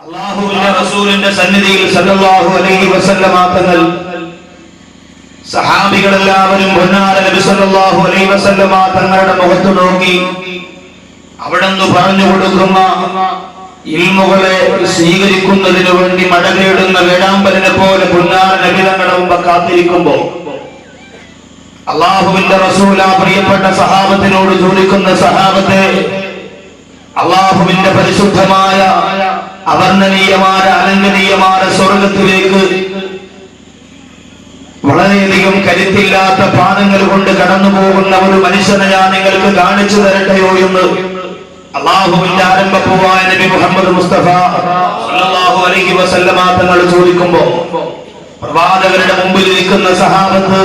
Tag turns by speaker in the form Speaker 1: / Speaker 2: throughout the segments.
Speaker 1: അല്ലാഹുവിന്റെ റസൂലിന്റെ സന്നിധിയിൽ സല്ലല്ലാഹു അലൈഹി വസല്ലമ തങ്ങൾ സഹാബികളെല്ലാവരും പൊന്നാര നബി സല്ലല്ലാഹു അലൈഹി വസല്ലമ തങ്ങളുടെ മുഖത്ത് നോക്കി അവിടുന്ന് പറഞ്ഞു കൊടുക്കുന്ന ഇൽമുകളെ സ്വീകരിക്കുന്നതിനു വേണ്ടി മടങ്ങേടുന്ന വേടാമ്പലിനെ പോലെ പൊന്നാര നബി തങ്ങളുടെ മുമ്പ് കാത്തിരിക്കുമ്പോൾ അല്ലാഹുവിന്റെ റസൂൽ ആ പ്രിയപ്പെട്ട സഹാബത്തിനോട് ചോദിക്കുന്ന സഹാബത്തെ, അല്ലാഹുവിന്റെ പരിശുദ്ധമായ അവർണ്ണനീയമായ അലംഘനീയമായ സ്വർഗത്തിലേക്ക് വളരെയധികം കരുത്തില്ലാത്ത പാദങ്ങൾ കൊണ്ട് കടന്നു പോകുന്ന ഒരു മനുഷ്യനെ ഞാൻ നിങ്ങൾക്ക് കാണിച്ചു തരട്ടെയോ എന്ന് അല്ലാഹുവിന്റെ ആരംഭപ്പൂവായ നബി മുഹമ്മദ് മുസ്തഫ സല്ലല്ലാഹു അലൈഹി വസല്ലമ തങ്ങൾ ചോദിക്കുമ്പോൾ പ്രവാചകരുടെ മുമ്പിൽ നിൽക്കുന്ന സഹാബത്ത്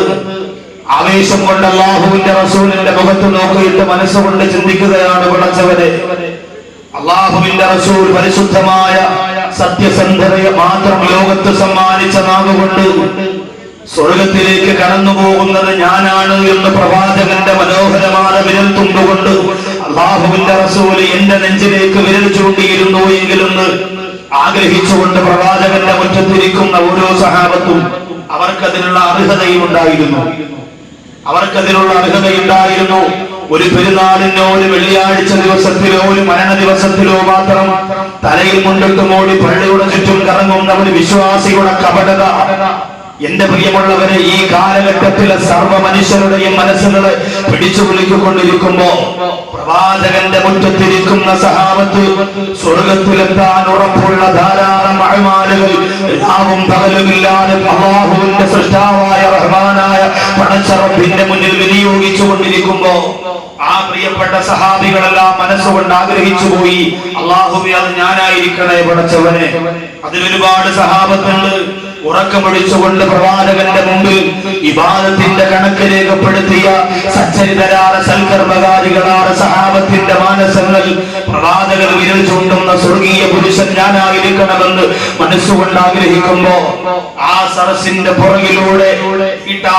Speaker 1: ആവേശം കൊണ്ട് അല്ലാഹുവിന്റെ റസൂലിന്റെ മുഖത്ത് നോക്കിയിട്ട് മനസ്സുകൊണ്ട് ചിന്തിക്കുകയാണ്, പടച്ചവനെ, അല്ലാഹുവിന്റെ റസൂൽ പരിശുദ്ധമായ സത്യസന്ധതയെ മാത്രം ലോകത്ത് സമ്മാനിച്ച നാവുകൊണ്ട് സ്വർഗത്തിലേക്ക് കടന്നു പോകുന്നത് ഞാനാണ് എന്ന് പ്രവാചകന്റെ മനോഹരമായ വിരൽ തുമ്പുകൊണ്ട് അല്ലാഹുവിന്റെ റസൂൽ എന്റെ നെഞ്ചിലേക്ക് വിരൽ ചൂണ്ടിയിരുന്നു എങ്കിലെന്ന് ആഗ്രഹിച്ചുകൊണ്ട് പ്രവാചകന്റെ മുറ്റത്തിരിക്കുന്ന ഓരോ സഹാബത്തും അവർക്കതിനുള്ള അർഹതയുണ്ടായിരുന്നു. ഒരു പെരുന്നാളിനോ ഒരു വെള്ളിയാഴ്ച ദിവസത്തിലോ ഒരു മരണ ദിവസത്തിലോ മാത്രം തലയിൽ മുണ്ടിട്ട് മൂടി പള്ളിയുടെ ചുറ്റും കറങ്ങുന്ന ഒരു വിശ്വാസിയുടെ കപടത എന്റെ പ്രിയമുള്ളവരെ ഈ കാലഘട്ടത്തിലെ സർവ്വ മനുഷ്യരുടെയും മനസ്സുകളെ പിടിച്ചു കുലുക്കിക്കൊണ്ടിരിക്കുമ്പോ പ്രവാചകന്റെ മുറ്റത്തിരിക്കുന്ന സഹാബത്ത് സ്വർഗത്തിലെത്താൻ ഉറപ്പുള്ള ധാരാളം അഅ്മാലുകൾ രാവും പകലുമില്ലാതെ അല്ലാഹുവിന്റെ സൃഷ്ടാവായ റഹ്മാനായ പടച്ച റബ്ബിന്റെ മുന്നിൽ വിനിയോഗിച്ചു കൊണ്ടിരിക്കുമ്പോ ആ പ്രിയപ്പെട്ട സഹാബികളെല്ലാം മനസ്സുകൊണ്ട് ആഗ്രഹിച്ചു പോയി, അല്ലാഹുവേ, അത് ഞാനായിരിക്കണേ പടച്ചവനെ. അതിലൊരുപാട് സഹാബത്തുണ്ട് ഉറക്കമൊഴിച്ചുകൊണ്ട് പ്രവാചകന്റെ മുമ്പിൽ ഇബാദത്തിന്റെ കണക്ക് രേഖപ്പെടുത്തിയ സച്ചരിതരായ സൽക്കർമ്മകാരികളായ സഹാബത്തിന്റെ മാനസങ്ങൾ പ്രവാചകർ വിരൽ ചൂണ്ടുന്ന സ്വർഗീയ പുരുഷൻ ഞാനായിരിക്കണമെന്ന് മനസ്സുകൊണ്ട് ആഗ്രഹിക്കുമ്പോ ആ സരസിന്റെ പുറകിലൂടെ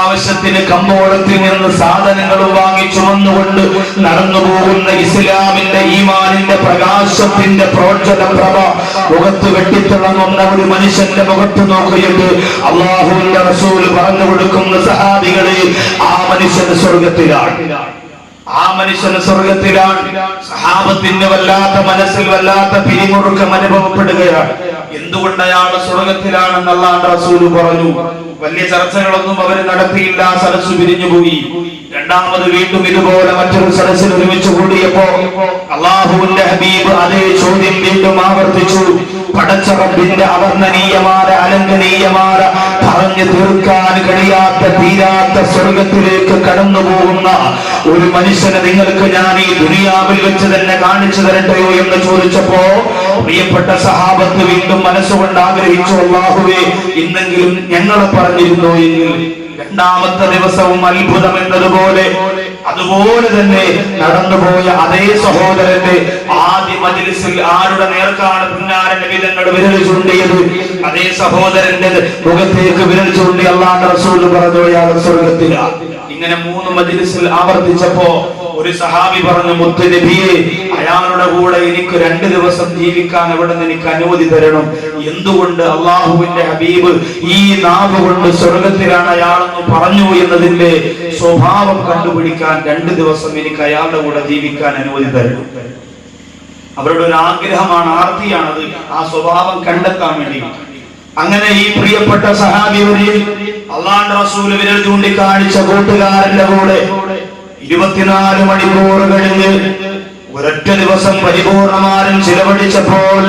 Speaker 1: ആവശ്യത്തിന് കമ്പോളത്തിൽ നിന്ന് സാധനങ്ങൾ വാങ്ങി ചുമന്നുകൊണ്ട് നടന്നു പോകുന്ന ഇസ്ലാമിന്റെ ഈമാനിന്റെ പ്രകാശത്തിന്റെ പ്രോജ്വല പ്രഭ മുഖത്ത് വെട്ടിത്തിളങ്ങുന്ന ഒരു മനുഷ്യന്റെ മുഖത്ത് നോക്കുകയും അല്ലാഹുവിന്റെ റസൂൽ പറഞ്ഞു കൊടുക്കുന്ന സഹാബികളെ, ആ മനുഷ്യന് സ്വർഗത്തിലാണ്. സഹാബത്തിന്റെ വല്ലാത്ത മനസ്സിൽ വല്ലാത്ത പിരിമുറുക്കം അനുഭവപ്പെടുകയാണ്. എന്തുകൊണ്ട് അയാൾ സ്വർഗത്തിലാണെന്ന് അല്ലാഹുവിന്റെ റസൂൽ പറഞ്ഞു. വലിയ ചർച്ചകളൊന്നും അവർ നടത്തിയില്ല. സദസ്സ് പിരിഞ്ഞുപോയി. രണ്ടാമത് വീണ്ടും ഇതുപോലെ മറ്റൊരു സദസ്സിൽ ഒരുമിച്ച് കൂടിയപ്പോ അല്ലാഹുവിന്റെ ഹബീബ് അതേ ചോദ്യം വീണ്ടും ആവർത്തിച്ചു. പടച്ച റബ്ബിന്റെ അവർണ്ണനീയമായ അലംഘനീയമായ പറഞ്ഞു തീർക്കാൻ കഴിയാത്ത തീരാത്ത സ്വർഗത്തിലേക്ക് കടന്നു പോകുന്ന ഒരു മനുഷ്യനെ നിങ്ങൾക്ക് ഞാൻ ഈ ദുനിയാവിൽ വെച്ച് തന്നെ കാണിച്ചു തരട്ടെയോ എന്ന് ചോദിച്ചപ്പോ പ്രിയപ്പെട്ട സഹാബത്ത് വീണ്ടും മനസ്സുകൊണ്ട് ആഗ്രഹിച്ചു, അല്ലാഹുവേ, ഇന്നെങ്കിലും ഞങ്ങളെ പറഞ്ഞിരുന്നു എങ്കിൽ. രണ്ടാമത്തെ ദിവസവും അത്ഭുതം എന്നതുപോലെ അതുപോലെ തന്നെ നടന്നുപോയ അതേ സഹോദരന്റെ ആദ്യ മജ്‌ലിസിൽ ആരുടെ നേർക്കാണ് പുന്നാര നബി തങ്ങൾ വിരൽ ചൂണ്ടിയത്, അതേ സഹോദരന്റെ മുഖത്തേക്ക് വിരൽ ചൂണ്ടി അല്ലാഹുവിന്റെ റസൂൽ പറഞ്ഞു, അയാൾ സ്വർഗ്ഗത്തിലാണ്. ഇങ്ങനെ 3 മജ്‌ലിസിൽ ആവർത്തിച്ചപ്പോ ഒരു സഹാബി പറഞ്ഞു, മുത്ത് നബിയെ, അയാളുടെ കൂടെ എനിക്ക് 2 ദിവസം ജീവിക്കാൻ അവിടെ നിന്ന് എനിക്ക് അനുമതി തരണം. എന്തുകൊണ്ട്? അല്ലാഹുവിന്റെ ഹബീബ് ഈ നാവ് കൊണ്ട് സ്വർഗത്തിലാണ് അയാളെന്ന് പറഞ്ഞു എന്നതിന്റെ സ്വഭാവം കണ്ടുപിടിക്കാൻ 2 ദിവസം എനിക്ക് അയാളുടെ കൂടെ ജീവിക്കാൻ അനുമതി തരണം. അവരുടെ ഒരു ആഗ്രഹമാണ്, ആർത്തിയാണത്, ആ സ്വഭാവം കണ്ടെത്താൻ വേണ്ടി. അങ്ങനെ ഈ പ്രിയപ്പെട്ട സഹാബി അല്ലാഹുവിന്റെ റസൂൽ വിരൽ ചൂണ്ടിക്കാണിച്ച കൂട്ടുകാരന്റെ കൂടെ 24 മണിക്കൂർ കഴിഞ്ഞ് ഒരൊറ്റ ദിവസം പരിപൂർണമായും ചിലവഴിച്ചപ്പോൾ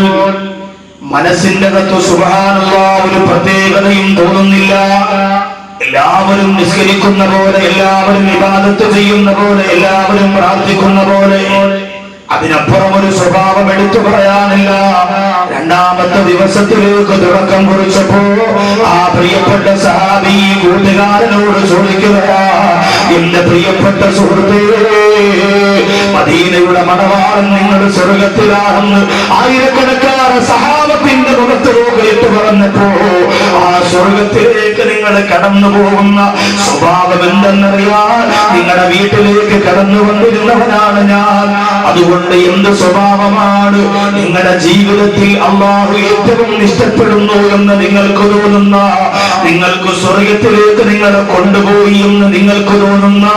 Speaker 1: മനസ്സിന്റെ അകത്ത് സുബ്ഹാനല്ലാഹ് ഒരു പ്രത്യേകതയും തോന്നുന്നില്ല. എല്ലാവരും നിസ്കരിക്കുന്ന പോലെ, എല്ലാവരും ഇബാദത്ത് ചെയ്യുന്ന പോലെ, എല്ലാവരും പ്രാർത്ഥിക്കുന്ന പോലെ, അതിനപ്പുറം ഒരു സ്വഭാവം എടുത്തു പറയാനില്ല. രണ്ടാമത്തെ ദിവസത്തിലേക്ക് തുടക്കം കുറിച്ചപ്പോ ആ പ്രിയപ്പെട്ട സഹാബി കൂട്ടുകാരനോട് ചോദിക്കുകയാ, എന്റെ പ്രിയപ്പെട്ട സുഹൃത്തേ, മദീനയുടെ മണവാളൻ നിങ്ങൾ സ്വർഗത്തിലാണെന്ന് ആയിരക്കണക്കാറ് സഹാബത്തിന്റെ മുഖത്ത് നോക്കിയിട്ട് പറഞ്ഞപ്പോ ആ സ്വർഗത്തിലേക്ക് നിങ്ങൾ കടന്നു പോകുന്ന സ്വഭാവം എന്തെന്നറിയാൻ നിങ്ങളുടെ വീട്ടിലേക്ക് കടന്നു വന്നിരുന്നവനാണ് ഞാൻ. അതുകൊണ്ട് എന്ത് സ്വഭാവമാണ് നിങ്ങളുടെ ജീവിതത്തിൽ അല്ലാഹു ഏറ്റവും ഇഷ്ടപ്പെടുന്നു എന്ന് നിങ്ങൾക്ക് തോന്നുന്ന, നിങ്ങൾക്ക് സ്വർഗത്തിലേക്ക് നിങ്ങളെ കൊണ്ടുപോയി എന്ന് നിങ്ങൾക്ക് തോന്നുന്ന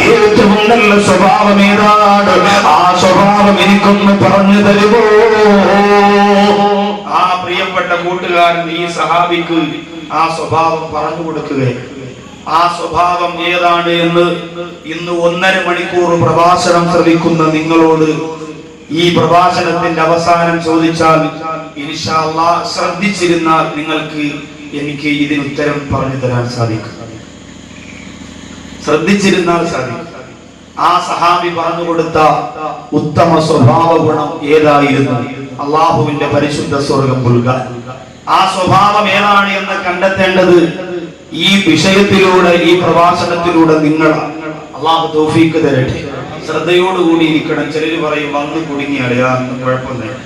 Speaker 1: ഏറ്റവും നല്ല സ്വഭാവം ഏതാണ്? ആ സ്വഭാവം എനിക്കൊന്ന് പറഞ്ഞു തരുമോ? ആ പ്രിയപ്പെട്ട കൂട്ടുകാരൻ ഈ സഹാബിക്ക് ആ സ്വഭാവം പറഞ്ഞു കൊടുക്കുകയാണ്. ആ സ്വഭാവം ഏതാണ് എന്ന് ഇന്ന് 1.5 മണിക്കൂർ പ്രഭാഷണം ശ്രവിക്കുന്ന നിങ്ങളോട് ഈ പ്രഭാഷണത്തിന്റെ അവസാനം ചോദിച്ചാൽ ഇൻഷാ അല്ലാഹ് ശ്രദ്ധിച്ചിരുന്നാൽ നിങ്ങൾക്ക് എനിക്ക് ഇതിന് ഉത്തരം പറഞ്ഞു തരാൻ സാധിക്കും. ശ്രദ്ധിച്ചിരുന്നാൽ സാധിക്കും. ആ സഹാബി പറഞ്ഞു കൊടുത്ത ഉത്തമ സ്വഭാവ ഗുണം ഏതായിരുന്നു? അള്ളാഹുവിന്റെ പരിശുദ്ധ സ്വർഗം പുൽകാൻ. ആ സ്വഭാവം ഏതാണ് എന്ന് കണ്ടെത്തേണ്ടത് ഈ വിഷയത്തിലൂടെ, ഈ പ്രഭാഷണത്തിലൂടെ നിങ്ങളാണ്. അള്ളാഹു തൗഫീഖ് തരട്ടെ. ശ്രദ്ധയോടുകൂടി ഇരിക്കണം. ചിലര് പറയും വന്ന് കുടുങ്ങിയാളിയാ, കുഴപ്പമൊന്നുമില്ല.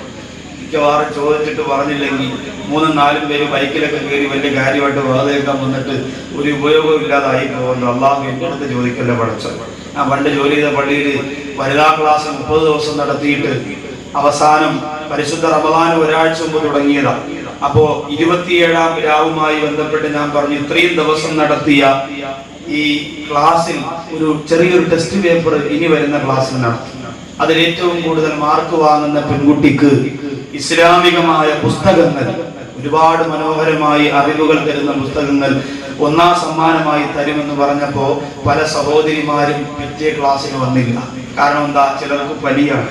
Speaker 1: മിക്കവാറും ചോദിച്ചിട്ട് പറഞ്ഞില്ലെങ്കിൽ 3-4 പേര് ബൈക്കിലൊക്കെ കയറി വലിയ കാര്യമായിട്ട് വാതേക്കാൻ വന്നിട്ട് ഒരു ഉപയോഗം ഇല്ലാതായി പോകുന്നു. അള്ളാഹു എൻ്റെ അടുത്ത് ചോദിക്കല്ലേ പഠിച്ചത്. ഞാൻ പണ്ട് ജോലി ചെയ്ത പള്ളിയിൽ വനിതാ ക്ലാസ് 30 ദിവസം നടത്തിയിട്ട് അവസാനം പരിശുദ്ധ റമദാൻ ഒരാഴ്ച മുമ്പ് തുടങ്ങിയതാണ്. അപ്പോ 27ാം രാവുമായി ബന്ധപ്പെട്ട് ഞാൻ പറഞ്ഞു, ഇത്രയും ദിവസം നടത്തിയ ഈ ക്ലാസ്സിൽ ഒരു ചെറിയൊരു ടെസ്റ്റ് പേപ്പർ ഇനി വരുന്ന ക്ലാസ്സിൽ നടത്തും. അതിൽ ഏറ്റവും കൂടുതൽ മാർക്ക് വാങ്ങുന്ന പെൺകുട്ടിക്ക് ഇസ്ലാമികമായ പുസ്തകങ്ങൾ, ഒരുപാട് മനോഹരമായി അറിവുകൾ തരുന്ന പുസ്തകങ്ങൾ 1ാം സമ്മാനമായി തരുമെന്ന് പറഞ്ഞപ്പോ പല സഹോദരിമാരും പിറ്റേ ക്ലാസ്സിന് വന്നില്ല. കാരണം എന്താ? ചിലർക്ക് പനിയാണ്,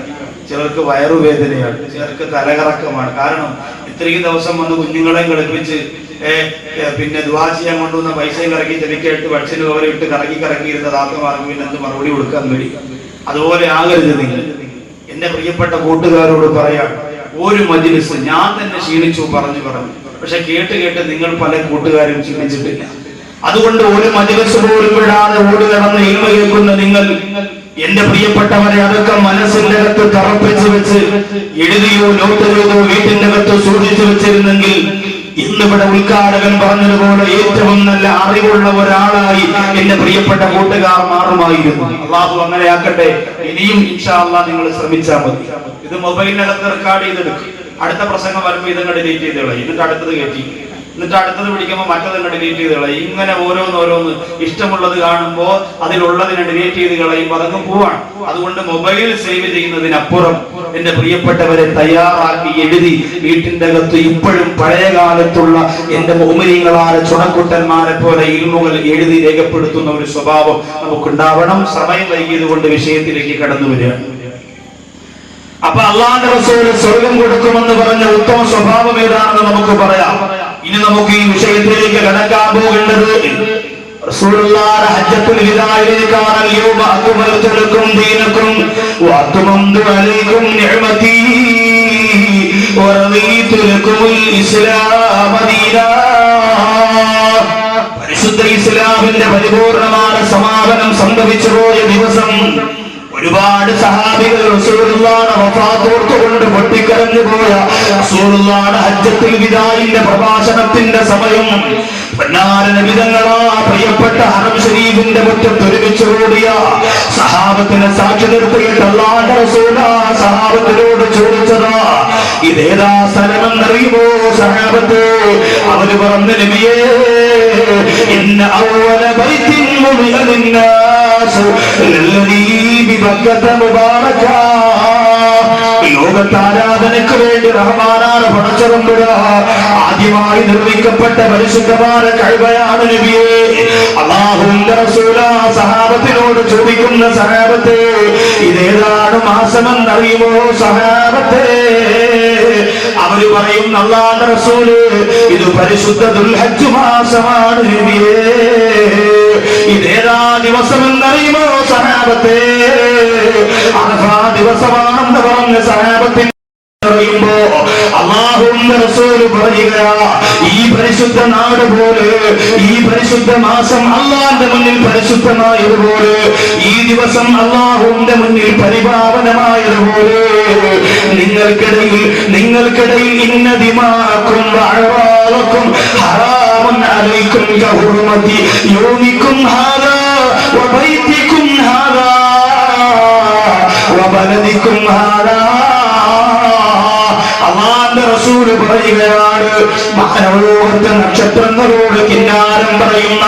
Speaker 1: ചിലർക്ക് വയറുവേദനയാണ്, ചിലർക്ക് തലകറക്കമാണ്. കാരണം ഇത്രയും ദിവസം വന്ന് കുഞ്ഞുങ്ങളെ കളിപ്പിച്ച് പിന്നെ ദുആ ചെയ്യാൻ കൊണ്ടുവന്ന പൈസയും കറക്കി ചെവിക്കായിട്ട് ഭക്ഷണ ഓരോ ഇട്ട് കറക്കിയിരുന്ന താത്തമാർക്ക് പിന്നെ എന്ത് മറുപടി കൊടുക്കാൻ കഴിയും? അതുപോലെ ആകരുത് നിങ്ങൾ. എന്റെ പ്രിയപ്പെട്ട കൂട്ടുകാരോട് പറയാം, ഒരു മജ്‌ലിസ് ഞാൻ തന്നെ ക്ഷീണിച്ചു പറഞ്ഞു. പക്ഷെ കേട്ട് നിങ്ങൾ പല കൂട്ടുകാരും ക്ഷീണിച്ചിട്ടില്ല. അതുകൊണ്ട് ഒരു മജ്‌ലിസ് പോലും വിടാതെ ഓടി നടന്ന് ഇൽമ കേൾക്കുന്ന നിങ്ങൾ, എന്റെ പ്രിയപ്പെട്ടവരെ, അതൊക്കെ മനസ്സിന്റെ അകത്ത് തറപ്പിച്ച് വെച്ച് എഴുതിയോ നോട്ട് ചെയ്തോ വീട്ടിന്റെ അകത്ത് സൂക്ഷിച്ചു വെച്ചിരുന്നെങ്കിൽ ഇന്നിവിടെ ഉദ്ഘാടകൻ പറഞ്ഞതുപോലെ ഏറ്റവും നല്ല അറിവുള്ള ഒരാളായി എന്റെ പ്രിയപ്പെട്ട കൂട്ടുകാർ മാറുമായിരുന്നു. അള്ളാഹു അങ്ങനെ ആക്കട്ടെ. ഇനിയും ഇൻഷാ അല്ലാഹ് നിങ്ങൾ ശ്രമിച്ചാൽ മതി. ഇത് മൊബൈലിനകത്ത് റെക്കോർഡ് ചെയ്തെടുക്കും. അടുത്ത പ്രസംഗം വരുമ്പോൾ ഇതങ്ങ് ഡിലീറ്റ് ചെയ്ത് കളയും, എന്നിട്ട് അടുത്തത് കയറ്റി, എന്നിട്ട് അടുത്തത് പിടിക്കുമ്പോൾ മറ്റതങ്ങ് ഡിലീറ്റ് ചെയ്ത് കളയും. ഇങ്ങനെ ഓരോന്ന് ഇഷ്ടമുള്ളത് കാണുമ്പോൾ അതിലുള്ളതിനെ ഡിലീറ്റ് ചെയ്ത് കളയുമ്പോൾ അതങ്ങ് പോവാണ്. അതുകൊണ്ട് മൊബൈൽ സേവ് ചെയ്യുന്നതിനപ്പുറം എന്റെ പ്രിയപ്പെട്ടവരെ തയ്യാറാക്കി എഴുതി വീട്ടിന്റെ അകത്ത് ഇപ്പോഴും പഴയ കാലത്തുള്ള എന്റെ മുഅ്മിനീങ്ങളായ ചുണക്കുട്ടന്മാരെ പോലെ ഇൽമുകൾ എഴുതി രേഖപ്പെടുത്തുന്ന ഒരു സ്വഭാവം നമുക്കുണ്ടാവണം. സമയം വൈകിയത് കൊണ്ട് വിഷയത്തിലേക്ക് കടന്നു വരികയാണ്. അപ്പൊ അല്ലാഹുവിന്റെ റസൂൽ സ്വർഗം കൊടുക്കുമെന്ന് പറഞ്ഞ ഉത്തമ സ്വഭാവം ഏതാണെന്ന് നമുക്ക് പറയാം. ഇനി നമുക്ക് ഈ വിഷയത്തിലേക്ക് കടക്കാൻ പോകേണ്ടത് റസൂലുള്ളാഹിയുടെ ഹജ്ജത്തുൽ വിദാഇലേക്കാണ്. യൗമ അക്മൽതു ലക്കും ദീനക്കും വഅത്മംതു അലൈക്കും നിഅമതി വറദീതു ലക്കുമുൽ ഇസ്ലാമ ദീനാ. പരിശുദ്ധ ഇസ്ലാമിന്റെ പരിപൂർണമായ സമാപനം സംഭവിച്ചു പോയ ദിവസം ഒരുപാട് സഹാബികൾ റസൂലുള്ളാഹിയുടെ വഫാത്ത് ഓർത്തുകൊണ്ട് പൊട്ടിക്കരഞ്ഞു പോയ റസൂലുള്ളാഹിയുടെ ഹജ്ജത്തുൽ വിദാഇന്റെ പ്രഭാഷണത്തിന്റെ സമയം പൊന്നാര നബി തങ്ങളാ പ്രിയപ്പെട്ട ഹറം ശരീഫിന്റെ മുറ്റത്ത് ഒരുമിച്ച് കൂടിയ സഹാബത്തിനെ സാക്ഷി നിർത്തിയിട്ട് അല്ലാഹുവിന്റെ റസൂൽ സഹാബത്തിനോട് ചോദിച്ചതാ, ഇതേതാ സ്ഥലമെന്നറിയുമോ സഹാബത്ത്? അവര് പറഞ്ഞു, നബിയേ, ഇന്ന അവ്വല ബൈത്തിൻ മുഅ്മിന ലിന്നാസ് ലല്ലദീ ബിബക്കത മുബാറകാ. ലോകത്ത് ആരാധനയ്ക്ക് വേണ്ടി റഹ്മാനായ പടച്ചതമ്പുര ആദ്യമായി നിർമ്മിക്കപ്പെട്ട പരിശുദ്ധമായ കഅബയാണ് നബിയേ. അല്ലാഹുവിന്റെ റസൂൽ സഹാബത്തിനോട് ചോദിക്കുന്ന, സഹാബത്തെ, ഇതേതാണ് മാസമെന്നറിയുമോ സഹാബത്തെ? അവര് പറയും, അല്ലാഹുവിന്റെ റസൂല്, ഇത് പരിശുദ്ധ ദുൽഹജ്ജ് മാസമാണ് നബിയേ. ഇതേതാ ദിവസമെന്നറിയുമോ സഹാബത്തെ? അറഫാ ദിവസമാണെന്ന് പറഞ്ഞ സഹാബത്തിന് പറയുമ്പോ അല്ലാഹുവിന്റെ റസൂൽ പറയുക, ഈ പരിശുദ്ധ നാട് പോലെ, ഈ പരിശുദ്ധ മാസം അല്ലാഹുവിന്റെ മുന്നിൽ പരിശുദ്ധമായതുപോലെ, ഈ ദിവസം അല്ലാഹുവിന്റെ മുന്നിൽ പരിപാവനമായതുപോലെ നിങ്ങൾക്കിടയിൽ ഇന്ന ദിമാക്കും അഅ്വാലക്കും ഹറാം ഹറാമുൻ അലൈക്കും കഹുർമതി യൗമിക്കും ഹാദാ വബൈതിക്കും ഹാദാ വബലദിക്കും ഹാദാ. അല്ലാഹുവിന്റെ റസൂൽ പറയുകയാണ്, മാനവലോകത്തെ നക്ഷത്രങ്ങളോട് കിന്നാരം പറയുന്ന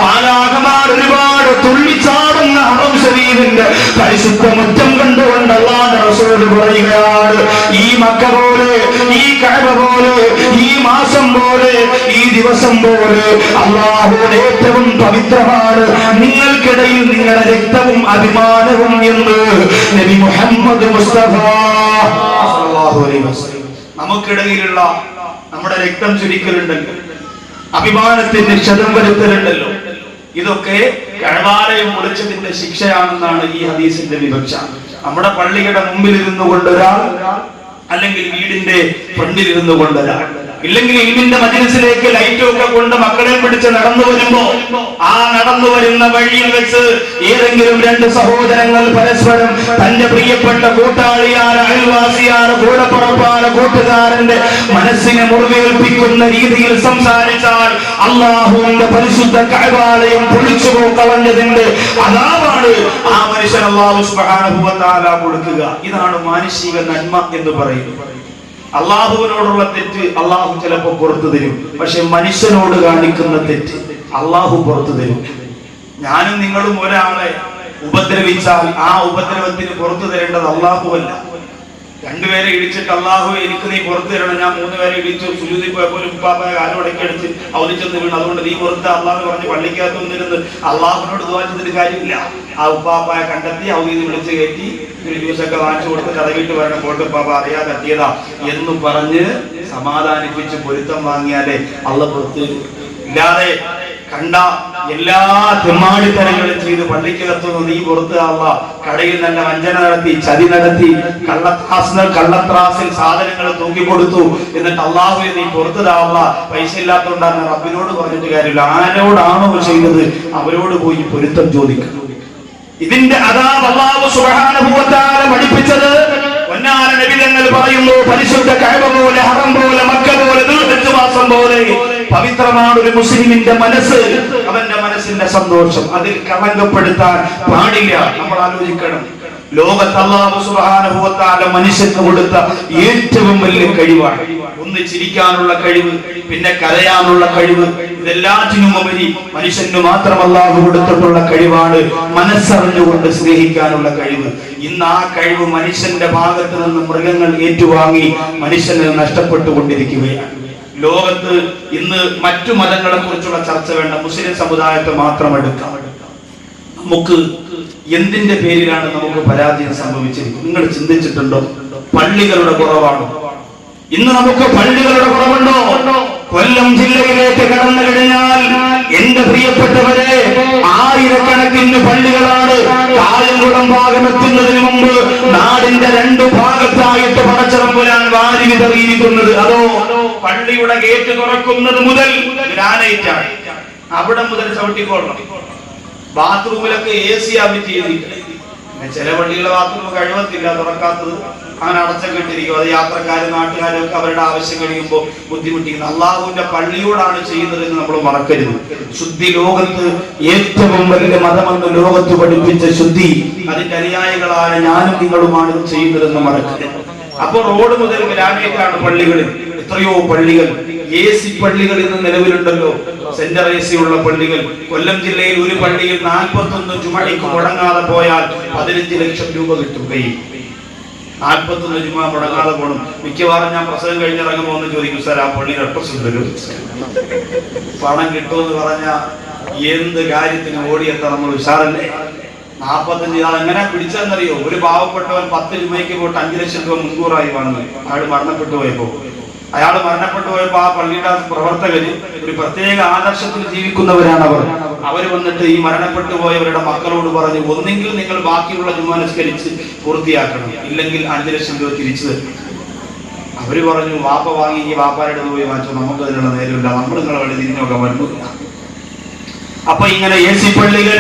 Speaker 1: മാലാഖമാർ ഒരുപാട് തുള്ളിച്ചാടുന്ന ഹറം ശരീഫിന്റെ പരിശുദ്ധ മുറ്റം കണ്ടുകൊണ്ട് അല്ലാഹുവിന്റെ റസൂൽ പറയുകയാണ്, ഈ മക്ക പോലെ, ഈ കഅബ പോലെ, ഈ മാസം പോലെ, ഈ ദിവസം പോലെ അല്ലാഹുവിന്റെ ഏറ്റവും പവിത്രമാണ് നിങ്ങൾക്കിടയിൽ നിങ്ങളുടെ രക്തവും അഭിമാനവും എന്ന് നബി മുഹമ്മദ് മുസ്തഫ സല്ലല്ലാഹു അലൈഹി വസല്ലം. നമുക്കിടയിലുള്ള നമ്മുടെ രക്തം ചുരിക്കലുണ്ടല്ലോ, അഭിമാനത്തിന്റെ ക്ഷതം വരുത്തലുണ്ടല്ലോ, ഇതൊക്കെ കഅബാലയം പൊളിച്ചതിന്റെ ശിക്ഷയാണെന്നാണ് ഈ ഹദീസിന്റെ വിവക്ഷ. നമ്മുടെ പള്ളിയുടെ മുമ്പിൽ ഇരുന്നു കൊണ്ടൊരാൾ, അല്ലെങ്കിൽ വീടിന്റെ ഫ്രണ്ടിലിരുന്നു കൊണ്ടൊരാൾ, ഇല്ലെങ്കിൽ ഇൽമിന്റെ മജ്‌ലിസിലേക്ക് ലൈറ്റൊക്കെ കൊണ്ട് മക്കളെ പിടിച്ച് നടന്നു വരുമ്പോ ആ നടന്നു വരുന്ന വഴിയിൽ വെച്ച് ഏതെങ്കിലും രണ്ട് സഹോദരങ്ങൾ പരസ്പരം തന്റെ പ്രിയപ്പെട്ട കൂട്ടാളിയാണ്, അയൽവാസിയാണ്, കൂടപ്പുറപ്പാണ്, കൂട്ടുകാരന്റെ മനസ്സിനെ മുറിവേൽപ്പിക്കുന്ന രീതിയിൽ സംസാരിച്ചാൽ അല്ലാഹുവിന്റെ പരിശുദ്ധ കഅബാലയം പൊളിച്ചു കളഞ്ഞതിന്റെ അതാവാണ് ആ മനുഷ്യൻ അല്ലാഹു സുബ്ഹാനഹു വ തആല കൊടുക്കുക. ഇതാണ് മാനുഷിക നന്മ എന്ന് പറയുന്നത്. അള്ളാഹുവിനോടുള്ള തെറ്റ് അള്ളാഹു ചിലപ്പോൾ പുറത്തു തരും, പക്ഷെ മനുഷ്യനോട് കാണിക്കുന്ന തെറ്റ് അള്ളാഹു പുറത്തു തരും. ഞാനും നിങ്ങളും ഒരാളെ ഉപദ്രവിച്ചാൽ ആ ഉപദ്രവത്തിന് പുറത്തു തരേണ്ടത് അള്ളാഹുവല്ല. രണ്ടുപേരെ ഇടിച്ചിട്ട് അള്ളാഹു എനിക്ക് നീ പുറത്തു തരണം, ഞാൻ 3 പേരെ ഇടിച്ചു, സുജൂദിൽ പോയപ്പോൾ ഉപ്പാപ്പായ കാലോടൊക്കെ അടിച്ച് അവധിച്ചെന്ന് വീണ്, അതുകൊണ്ട് നീ പുറത്ത് അള്ളാഹു പറഞ്ഞ് പള്ളിക്കകത്ത് വന്നിരുന്ന് അള്ളാഹുവിനോട് ദുആ ചെയ്തിട്ട് കാര്യമില്ല. ആ ഉപ്പാപ്പായ കണ്ടെത്തി ഔദീന്ന് വിളിച്ച് കയറ്റി ഒരു ജ്യൂസൊക്കെ വാങ്ങിച്ചു കൊടുത്ത് കടവിട്ട് വരണം, പോട്ട് ഉപ്പാപ്പ അറിയാതെ തട്ടിയതാ എന്ന് പറഞ്ഞ് സമാധാനിപ്പിച്ച് പൊരുത്തം വാങ്ങിയാലേ അള്ളാഹ് പുറത്ത്. ഇല്ലാതെ കണ്ട എല്ലാ തെമ്മാടിത്തരങ്ങളും ചെയ്ത് പള്ളിക്കകത്തുനിന്ന് നീ പുറത്ത് അള്ളാഹ് കടയിൽ നല്ല വഞ്ചന നടത്തി, ചതി നടത്തി, കള്ളത്രാസിൽ സാധനങ്ങൾ തൂക്കിക്കൊടുത്തു, എന്നിട്ട് അള്ളാഹുവെ നീ പുറത്ത് അള്ളാഹ് പൈസ ഇല്ലാത്തതുകൊണ്ടാണ് റബ്ബിനോട് പറഞ്ഞിട്ട് കാര്യമില്ല. ആരോടാണോ ചെയ്തത് അവരോട് പോയി പൊരുത്തം ചോദിക്കും. ഇതിന്റെ അദാബ് അല്ലാഹു സുബ്ഹാനഹു വ തആല പഠിപ്പിച്ചത് പൊന്നാര നബി തങ്ങൾ പറയുന്നു, പരിശുദ്ധ കഅബ പോലെ, ഹറം പോലെ, മക്ക പോലെ, ദുൽഹിജ്ജ് മാസം പോലെ പവിത്രമാണ് ഒരു മുസ്ലിമിന്റെ മനസ്സ്. അവന്റെ മനസ്സിന്റെ സന്തോഷം അതിൽ കളങ്കപ്പെടുത്താൻ പാടില്ല. നമ്മൾ ആലോചിക്കണം, ലോകത്ത് അല്ലാഹു സുബ്ഹാനഹു വ തആല മനുഷ്യന് കൊടുത്ത ഏറ്റവും വലിയ കഴിവാണ് ഒന്ന് ചിരിക്കാനുള്ള കഴിവ്, പിന്നെ കരയാനുള്ള കഴിവ്. ഇതെല്ലാറ്റിനും ഉപരി മനുഷ്യന് മാത്രം അല്ലാഹു കൊടുത്തിട്ടുള്ള കഴിവാണ് മനസ്സറിഞ്ഞുകൊണ്ട് സ്നേഹിക്കാനുള്ള കഴിവ്. ഇന്ന് ആ കഴിവ് മനുഷ്യന്റെ ഭാഗത്ത് നിന്ന് മൃഗങ്ങൾ ഏറ്റുവാങ്ങി മനുഷ്യന് നഷ്ടപ്പെട്ടുകൊണ്ടിരിക്കുകയാണ്. ലോകത്ത് ഇന്ന് മറ്റു മതങ്ങളെ കുറിച്ചുള്ള ചർച്ച വേണ്ട, മുസ്ലിം സമുദായത്തെ മാത്രം എടുക്കാം. നമുക്ക് എന്തിന്റെ പേരിലാണ് നമുക്ക് പരാജയം സംഭവിച്ചിരിക്കുന്നത്? നിങ്ങൾ ചിന്തിച്ചിട്ടുണ്ടോ? പള്ളികളുടെ കുറവാണോ? ഇന്ന് നമുക്ക് പള്ളികളുടെ കുറവുണ്ടോ? കൊല്ലം ജില്ലയിലേക്ക് കടന്നു കഴിഞ്ഞാൽ എന്റെ പ്രിയപ്പെട്ടവരെ, ആയിരക്കണക്കിന് പള്ളികളാണ്. കായംകുളം ഭാഗം എത്തുന്നതിന് മുമ്പ് നാടിന്റെ 2 ഭാഗത്തായിട്ട് പടച്ചതമ്പുരാൻ വാരി വിതറിയിരിക്കുന്നത്. അതോ പള്ളിയുടെ ഗേറ്റ് തുറക്കുന്നത് മുതൽ ഗ്രാനൈറ്റാണ്, അവിടെ മുതൽ ചവിട്ടിക്കൊള്ളണം. ബാത്റൂമിലൊക്കെ AC ഫിറ്റ് ചെയ്തിട്ട്, ചില പള്ളികളുടെ ബാത്റൂം കഴിവത്തില്ല, തുറക്കാത്തത് അങ്ങനെ അടച്ചൊക്കെ ഇട്ടിരിക്കും. അത് യാത്രക്കാരും നാട്ടുകാരും ഒക്കെ അവരുടെ ആവശ്യം കഴിയുമ്പോൾ ബുദ്ധിമുട്ടിക്കുന്നു. അള്ളാഹുവിന്റെ പള്ളിയോടാണ് ചെയ്യുന്നതെന്ന് നമ്മൾ മറക്കരുത്. ശുദ്ധി ലോകത്ത് ഏറ്റവും വലിയ മതമെന്ന് ലോകത്ത് പഠിപ്പിച്ച ശുദ്ധി, അതിന്റെ അനുയായികളായ ഞാനും നിങ്ങളുമാണ് ഇത് ചെയ്യുന്നതെന്ന് മറക്കരുത്. അപ്പൊ റോഡ് മുതൽ ഗ്രാമീണാണ് പള്ളികളിൽ എത്രയോ പള്ളികൾ, AC പള്ളികൾ ഇന്ന് നിലവിലുണ്ടല്ലോ, സെന്റർ AC ഉള്ള പള്ളികൾ. കൊല്ലം ജില്ലയിൽ ഒരു പള്ളിയിൽ 41 ജുമഅയ്ക്ക് മുടങ്ങാതെ പോയാൽ 15 ലക്ഷം രൂപ കിട്ടുകയും 41 ജുമ മുടങ്ങാതെ പോകണം. മിക്കവാറും ഞാൻ പ്രസംഗം കഴിഞ്ഞിറങ്ങുമ്പോൾ ഒന്ന് ചോദിക്കും, സാർ ആ പള്ളിയിൽ അഡ്രസ് തരും, പണം കിട്ടുമെന്ന് പറഞ്ഞ എന്ത് കാര്യത്തിന് ഓടിയെത്താൻ നമ്മൾ ഉഷാറല്ലേ? 45 അതെങ്ങനെ പിടിച്ചെന്നറിയോ? ഒരു പാവപ്പെട്ടവൻ 10 രൂപയ്ക്ക് പോയിട്ട് 5 ലക്ഷം രൂപ മുൻകൂറായി വാങ്ങി. അയാൾ മരണപ്പെട്ടു പോയപ്പോ ആ പള്ളിയുടെ പ്രവർത്തകര് ഒരു പ്രത്യേക ആദർശത്തിൽ ജീവിക്കുന്നവരാണ് അവർ വന്നിട്ട് ഈ മരണപ്പെട്ടു പോയവരുടെ മക്കളോട് പറഞ്ഞു, ഒന്നെങ്കിൽ നിങ്ങൾ ബാക്കിയുള്ള ജുമാ നിസ്കരിച്ച് പൂർത്തിയാക്കണം, ഇല്ലെങ്കിൽ 5 ലക്ഷം രൂപ തിരിച്ചു തരും. അവര് പറഞ്ഞു, വാപ്പ വാങ്ങി ഈ വാപ്പാരുടെ പോയി വാങ്ങിച്ചോ, നമുക്ക് അതിനുള്ള നേരമില്ല, നമ്മൾ നിങ്ങളെ വഴി തിരിഞ്ഞൊക്കെ വരുന്നു. അപ്പൊ ഇങ്ങനെ AC പള്ളികൾ,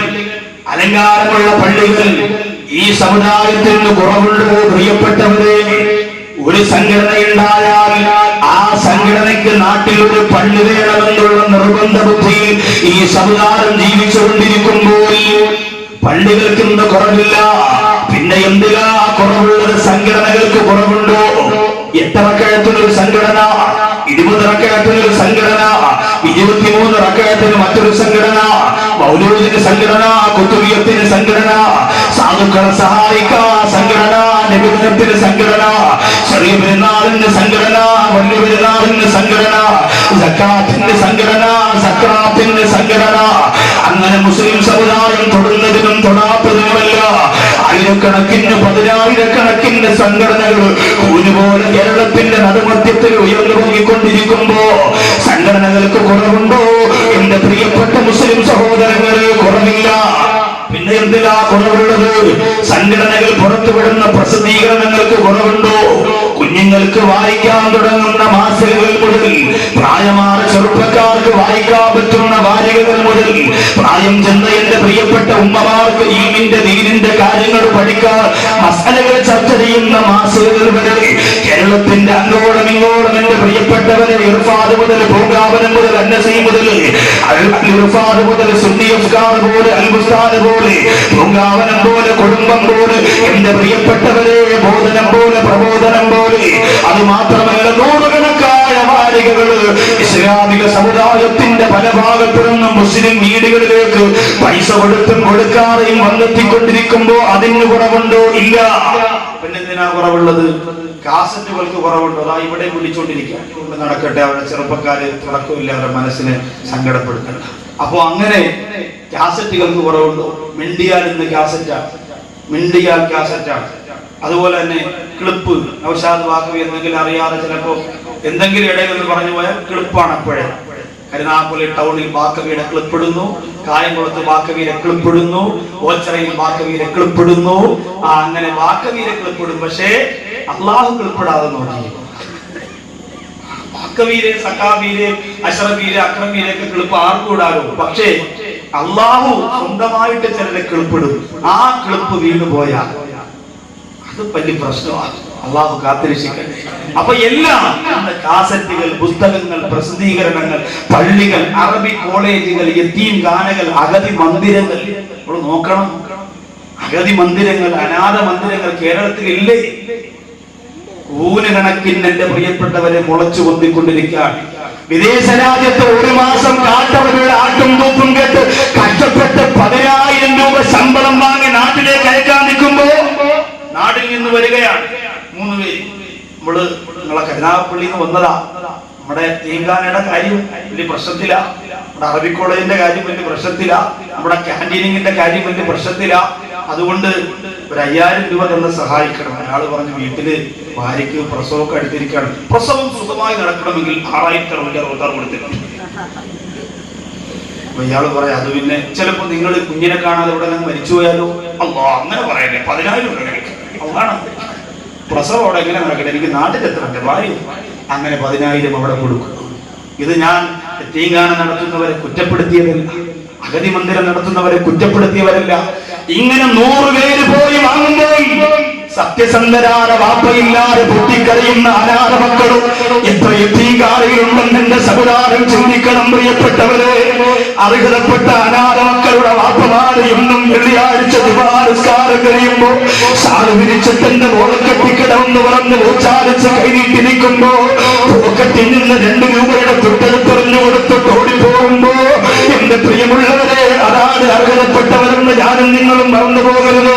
Speaker 1: അലങ്കാരമുള്ള പള്ളികൾ ഈ സമുദായത്തിന് കുറവുണ്ട്. പ്രിയപ്പെട്ടവരെ, ഒരു സംഘടനയുണ്ടായാൽ ആ സംഘടനയ്ക്ക് നാട്ടിൽ ഒരു പള്ളി വേണമെന്നുള്ള നിർബന്ധ ബുദ്ധിയിൽ ഈ സമുദായം ജീവിച്ചുകൊണ്ടിരിക്കുമ്പോൾ പള്ളികൾക്ക് ഇന്ന് കുറവില്ല. പിന്നെ എന്തിനാ കുറവുള്ളത്? സംഘടനകൾക്ക് കുറവുണ്ടോ? 8 റക്അത്തിനൊരു സംഘടന, 20 റക്അത്തിനൊരു സംഘടന, 23 റക്അത്തിന് മറ്റൊരു സംഘടന, മൗലൂദിന് സംഘടന, കുത്തുബിയത്തിന് സംഘടന, സാധുക്കളെ സഹായിക്കാൻ സംഘടന, നബിദിനത്തിന് സംഘടന, ചെറിയ പെരുന്നാളിന് സംഘടന, വലിയ പെരുന്നാളിന് സംഘടന, സക്കാത്തിന്റെ സംഘടന, സക്രാത്തിന്റെ സംഘടന. അങ്ങനെ മുസ്ലിം സമുദായം തൊടുന്നതിനും തൊടാത്തതിനുമല്ല ആയിരക്കണക്കിന് 10,000-കണക്കിന് സംഘടനകൾ ഒരുപോലെ കേരളത്തിന്റെ നടുമധ്യത്തിൽ ഉയർന്നു പൊങ്ങിക്കൊണ്ടിരിക്കുമ്പോ സംഘടനകൾക്ക് കുറവുണ്ടോ? എന്റെ പ്രിയപ്പെട്ട മുസ്ലിം സഹോദരങ്ങളെ, കുറവില്ല. പിന്നെ എന്തിനാ കുറവുള്ളത്? സംഘടനകൾ പുറത്തുവിടുന്ന പ്രസിദ്ധീകരണങ്ങൾക്ക് കുറവുണ്ടോ? കുഞ്ഞുങ്ങൾക്ക് വായിക്കാൻ തുടങ്ങുന്ന മാസികകൾ മുതൽ, പ്രായമായ ചെറുപ്പക്കാർക്ക് വായിക്കാൻ പറ്റുന്ന വാരികകൾ മുതൽ, പ്രായം ചെന്ന എന്റെ പ്രിയപ്പെട്ട ഉമ്മമാർക്ക് ഈമിന്റെ ദീനിന്റെ കാര്യങ്ങൾ പഠിക്കാൻ മസലകൾ ചർച്ച ചെയ്യുന്ന മാസികകൾ വരെ കേരളത്തിന്റെ അങ്ങോളം ഇങ്ങോളം എന്റെ പ്രിയപ്പെട്ടവരെ ഇർഫാദ് മുതൽ പൂങ്കാവനം മുതൽ അന്നസി മുതൽ ഇർഫാദ് മുതൽ സുന്നി അഫ്ഗാൻ പോലെ അൽബുസ്താൻ പോലെ പൂങ്കാവനം പോലെ കുടുംബം പോലെ എന്റെ പ്രിയപ്പെട്ടവരെ ബോധനം പോലെ പ്രബോധനം പോലെ, അത് മാത്രമല്ല നൂറുകണക്കായ വാരികകൾ ഇസ്ലാമിക സമുദായത്തിന്റെ പല ഭാഗത്തു നിന്നും മുസ്ലിം വീടുകളിലേക്ക് പൈസ കൊടുത്തും കൊടുക്കാതെയും വന്നെത്തിക്കൊണ്ടിരിക്കുമ്പോ അതിന് കുറവുണ്ടോ? ഇല്ല. പിന്നെന്തിനാ കുറവുള്ളത്? കാസറ്റുകൾക്ക് കുറവുണ്ടോ? അതാ ഇവിടെ വിളിച്ചോണ്ടിരിക്കുക, കൊണ്ട് നടക്കട്ടെ, അവരുടെ ചെറുപ്പക്കാര് തുടക്കമില്ല, അവരുടെ മനസ്സിനെ സങ്കടപ്പെടുത്തണ്ട. അപ്പൊ അങ്ങനെ കാസറ്റുകൾക്ക് കുറവുണ്ടോ? മിണ്ടിയാൽ ഇന്ന് കാസറ്റാണ്, മിണ്ടിയാൽ കാസറ്റാണ്. അതുപോലെ തന്നെ ക്ലിപ്പ്, നൗഷാദ് വാക്കവി എന്തെങ്കിലും അറിയാതെ ചിലപ്പോ എന്തെങ്കിലും ഇടയിൽ പറഞ്ഞു പോയാൽ ക്ലിപ്പാണ്. അപ്പോഴേ കരുനാഗപ്പള്ളി ടൗണിൽ ബാക്കവിയുടെ ക്ലിപ്പിടുന്നു, കായംകുളത്ത് ബാക്കവിയുടെ ക്ലിപ്പിടുന്നു, ഓച്ചറയിൽ ബാക്കവിയുടെ ക്ലിപ്പിടുന്നു. അങ്ങനെ ബാക്കവിയുടെ ക്ലിപ്പിടും. പക്ഷേ അള്ളാഹു ക്ലിപ്പിടാതെ നോക്കി ബാക്കവിയിലെ, സക്കാബിയിലെ, അഷ്റഫിയിലെ, അക്രമിയിലേക്ക് ക്ലിപ്പ് ആർക്കും ഇടാലോ. പക്ഷേ അള്ളാഹു സ്വന്തമായിട്ട് ചിലരെ ക്ലിപ്പിടും. ആ ക്ലിപ്പ് വീണു പോയാൽ അത് വലിയ പ്രശ്നമാണ്. അള്ളാഹു കാത്തിരക്ഷിക്കട്ടെ. അപ്പൊ എല്ലാം കാസറ്റുകൾ, പുസ്തകങ്ങൾ, പ്രസിദ്ധീകരണങ്ങൾ, പള്ളികൾ, അറബി കോളേജുകൾ, യതീം ഖാനകൾ, അഗതി മന്ദിരങ്ങൾ. നമ്മൾ നോക്കണം, അഗതി മന്ദിരങ്ങൾ, അനാഥ മന്ദിരങ്ങൾ കേരളത്തിൽ ഇല്ലേ? ഊനുകണക്കിന് എന്റെ പ്രിയപ്പെട്ടവരെ മുളച്ചു പൊന്തിക്കൊണ്ടിരിക്കുകയാണ്. വിദേശ രാജ്യത്ത് 1 മാസം കാട്ടവരുടെ ആട്ടും തൂപ്പും കേട്ട് കഷ്ടപ്പെട്ട് 10,000 രൂപ ശമ്പളം വാങ്ങി നാട്ടിലേക്ക് അയക്കാൻ നിൽക്കുമ്പോ നാട്ടിൽ നിന്ന് വരികയാണ് 3 പേര്. നിങ്ങളെ കരുനാഗപ്പള്ളിയിൽ നിന്ന് വന്നതാ. നമ്മുടെ തീങ്കാനയുടെ കാര്യം വലിയ പ്രശ്നത്തില, നമ്മുടെ അറബി കോളേജിന്റെ കാര്യം വലിയ പ്രശ്നത്തില, നമ്മുടെ ക്യാൻറ്റീനിങ്ങിന്റെ കാര്യം വലിയ പ്രശ്നത്തില. അതുകൊണ്ട് ഒരു 5,000 രൂപ തന്നെ സഹായിക്കണം. ഒരാൾ പറഞ്ഞു, വീട്ടില് ഭാര്യയ്ക്ക് പ്രസവമൊക്കെ അടുത്തിരിക്കുകയാണ്, പ്രസവം സുഖമായി നടക്കണമെങ്കിൽ 6,000 രൂപ കൊടുത്തിട്ടുണ്ട്. അപ്പൊ ഇയാള് പറയാം, അത് പിന്നെ ചിലപ്പോ നിങ്ങൾ കുഞ്ഞിനെ കാണാതെ ഇവിടെ ഞാൻ മരിച്ചു പോയാലോ? അല്ലോ അങ്ങനെ പറയല്ലേ, 10,000 രൂപ അതാണ് പ്രസവം അവിടെ എങ്ങനെ നടക്കട്ടെ, എനിക്ക് നാട്ടിലെത്തണേ ഭാര്യ. അങ്ങനെ 10,000 അവിടെ കൊടുക്കുന്നു. ഇത് ഞാൻ തീങ്കാനം നടത്തുന്നവരെ കുറ്റപ്പെടുത്തിയതല്ല, അഗതി മന്ദിരം നടത്തുന്നവരെ കുറ്റപ്പെടുത്തിയവരല്ല. ഇങ്ങനെ 100 പേര് പോയി വാങ്ങുമ്പോൾ സത്യസന്ധരായ വാപ്പയില്ലാതെ പൊട്ടിക്കരയുന്ന അനാഥ മക്കളും എത്ര യതീംഖാനയിലുണ്ടെന്ന് എന്റെ സമുദായം ചിന്തിക്കണം. പ്രിയപ്പെട്ടവരെ, അർഹതപ്പെട്ട അനാഥ മക്കളുടെ വാപ്പമാര് ഇന്നും വെള്ളിയാഴ്ച നിസ്കാരം കഴിയുമ്പോ സാറ് വിരിച്ചിട്ട് എന്റെ മോളെ കെട്ടിക്കിടമെന്ന് പറഞ്ഞ് ഉച്ചാരിച്ച് കൈനീട്ടി നിൽക്കുമ്പോ പോക്കറ്റിൽ നിന്ന് 2 രൂപയുടെ തൊട്ടെടുത്തെറിഞ്ഞു കൊടുത്തിട്ട് ഓടിപ്പോകുമ്പോ എന്റെ പ്രിയമുള്ളവരെ, അതാണ് അർഹതപ്പെട്ടവരെന്ന് ഞാനും നിങ്ങളും മറന്നു പോകരുത്.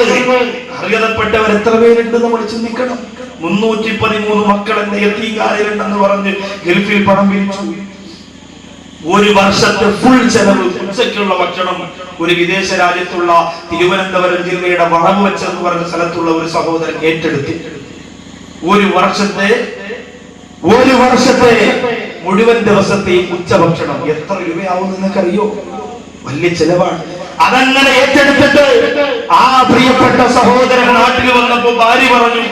Speaker 1: അർഹതപ്പെട്ടവർ എത്ര പേരുണ്ട് നമ്മൾ ചിന്തിക്കണം. 313 മക്കൾ എന്റെ യതീംഖാനയിലുണ്ടെന്ന് പറഞ്ഞ് ഗൾഫിൽ പണം പിരിച്ചു. 1 വർഷത്തെ ഫുൾ ചെലവ്, ഉച്ചയ്ക്കുള്ള ഭക്ഷണം ഒരു വിദേശ രാജ്യത്തുള്ള തിരുവനന്തപുരം ജില്ലയുടെ വളവ് വെച്ചെന്ന് പറഞ്ഞ സ്ഥലത്തുള്ള ഒരു സഹോദരൻ ഏറ്റെടുത്തി. 1 വർഷത്തെ മുഴുവൻ ദിവസത്തെയും ഉച്ചഭക്ഷണം എത്ര രൂപയാവും നിങ്ങൾക്കറിയോ? വലിയ ചെലവാണ്. അതങ്ങനെ ഏറ്റെടുത്തിട്ട് ആ പ്രിയപ്പെട്ട സഹോദരൻ നാട്ടിൽ വന്നപ്പോ ഭാര്യ പറഞ്ഞു,